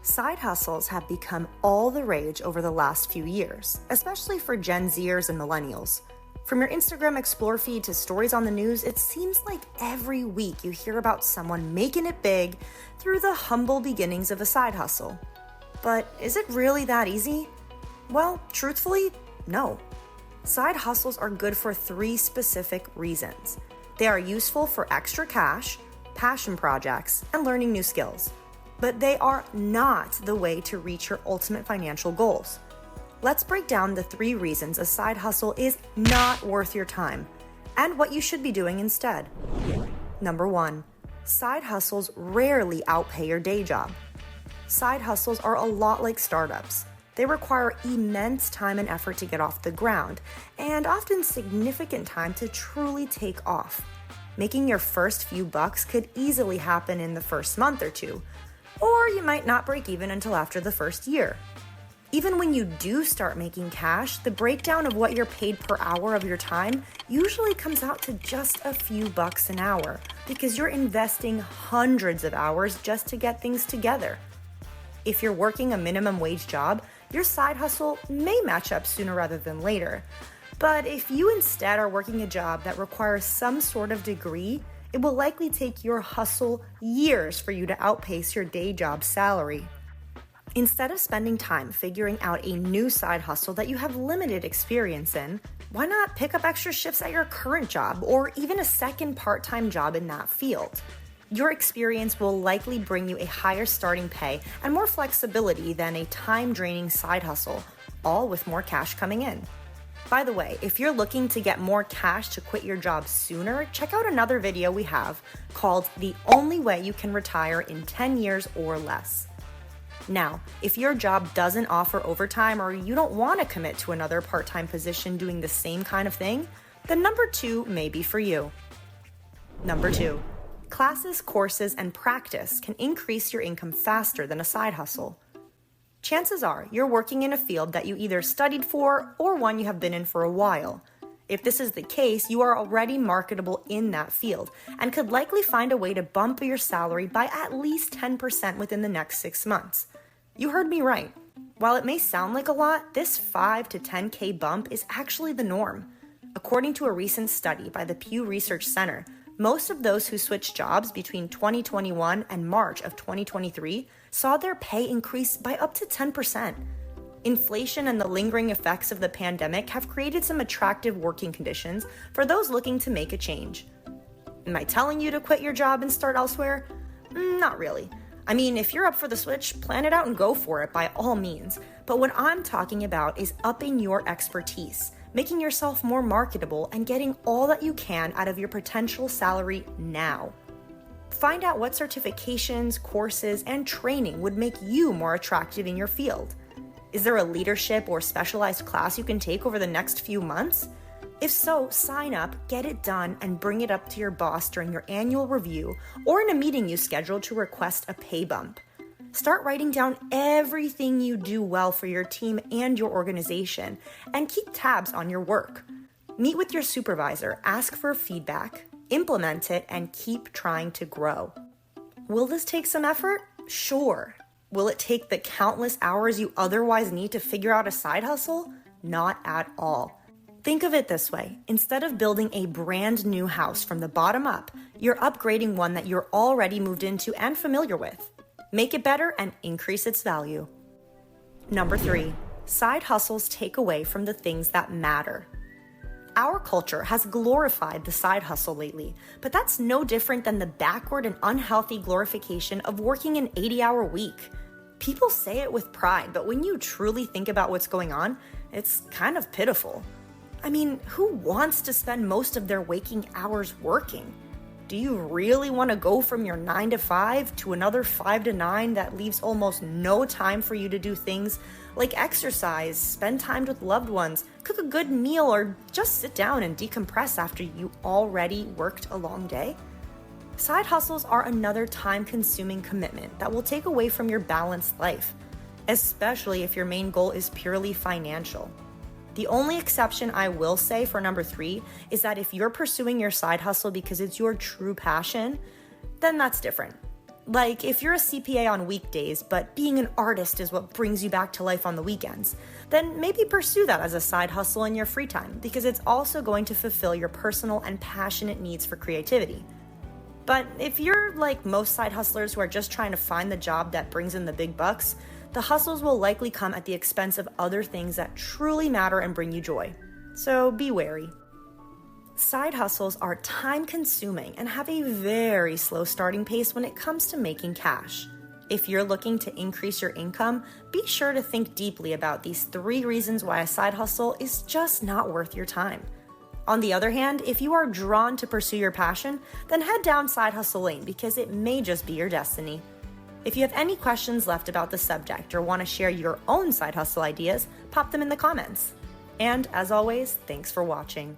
Side hustles have become all the rage over the last few years, especially for Gen Zers and millennials. From your Instagram Explore feed to stories on the news, it seems like every week you hear about someone making it big through the humble beginnings of a side hustle. But is it really that easy? Well, truthfully, no. Side hustles are good for 3 specific reasons. They are useful for extra cash, passion projects, and learning new skills. But they are not the way to reach your ultimate financial goals. Let's break down the 3 reasons a side hustle is not worth your time and what you should be doing instead. Number 1, side hustles rarely outpay your day job. Side hustles are a lot like startups. They require immense time and effort to get off the ground, and often significant time to truly take off. Making your first few bucks could easily happen in the first month or 2, or you might not break even until after the first year. Even when you do start making cash, the breakdown of what you're paid per hour of your time usually comes out to just a few bucks an hour because you're investing hundreds of hours just to get things together. If you're working a minimum wage job, your side hustle may match up sooner rather than later. But if you instead are working a job that requires some sort of degree, it will likely take your hustle years for you to outpace your day job salary. Instead of spending time figuring out a new side hustle that you have limited experience in, why not pick up extra shifts at your current job or even a second part-time job in that field? Your experience will likely bring you a higher starting pay and more flexibility than a time-draining side hustle, all with more cash coming in. By the way, if you're looking to get more cash to quit your job sooner, check out another video we have called The Only Way You Can Retire in 10 Years or Less. Now, if your job doesn't offer overtime or you don't want to commit to another part-time position doing the same kind of thing, then number 2 may be for you. Number 2, classes, courses, and practice can increase your income faster than a side hustle. Chances are you're working in a field that you either studied for or one you have been in for a while. If this is the case, you are already marketable in that field and could likely find a way to bump your salary by at least 10% within the next 6 months. You heard me right. While it may sound like a lot, this 5 to 10K bump is actually the norm. According to a recent study by the Pew Research Center, most of those who switched jobs between 2021 and March of 2023 saw their pay increase by up to 10%. Inflation and the lingering effects of the pandemic have created some attractive working conditions for those looking to make a change. Am I telling you to quit your job and start elsewhere? Not really. I mean, if you're up for the switch, plan it out and go for it by all means. But what I'm talking about is upping your expertise, making yourself more marketable, and getting all that you can out of your potential salary now. Find out what certifications, courses, and training would make you more attractive in your field. Is there a leadership or specialized class you can take over the next few months? If so, sign up, get it done, and bring it up to your boss during your annual review or in a meeting you schedule to request a pay bump. Start writing down everything you do well for your team and your organization, and keep tabs on your work. Meet with your supervisor, ask for feedback, implement it, and keep trying to grow. Will this take some effort? Sure. Will it take the countless hours you otherwise need to figure out a side hustle? Not at all. Think of it this way. Instead of building a brand new house from the bottom up, you're upgrading one that you're already moved into and familiar with. Make it better and increase its value. Number 3, side hustles take away from the things that matter. Our culture has glorified the side hustle lately, but that's no different than the backward and unhealthy glorification of working an 80-hour week. People say it with pride, but when you truly think about what's going on, it's kind of pitiful. I mean, who wants to spend most of their waking hours working? Do you really want to go from your 9 to 5 to another 5 to 9 that leaves almost no time for you to do things like exercise, spend time with loved ones, cook a good meal, or just sit down and decompress after you already worked a long day? Side hustles are another time-consuming commitment that will take away from your balanced life, especially if your main goal is purely financial. The only exception I will say for number 3 is that if you're pursuing your side hustle because it's your true passion, then that's different. Like, if you're a CPA on weekdays, but being an artist is what brings you back to life on the weekends, then maybe pursue that as a side hustle in your free time, because it's also going to fulfill your personal and passionate needs for creativity. But if you're like most side hustlers who are just trying to find the job that brings in the big bucks, the hustles will likely come at the expense of other things that truly matter and bring you joy. So be wary. Side hustles are time-consuming and have a very slow starting pace when it comes to making cash. If you're looking to increase your income, be sure to think deeply about these 3 reasons why a side hustle is just not worth your time. On the other hand, if you are drawn to pursue your passion, then head down side hustle lane because it may just be your destiny. If you have any questions left about the subject or want to share your own side hustle ideas, pop them in the comments. And as always, thanks for watching.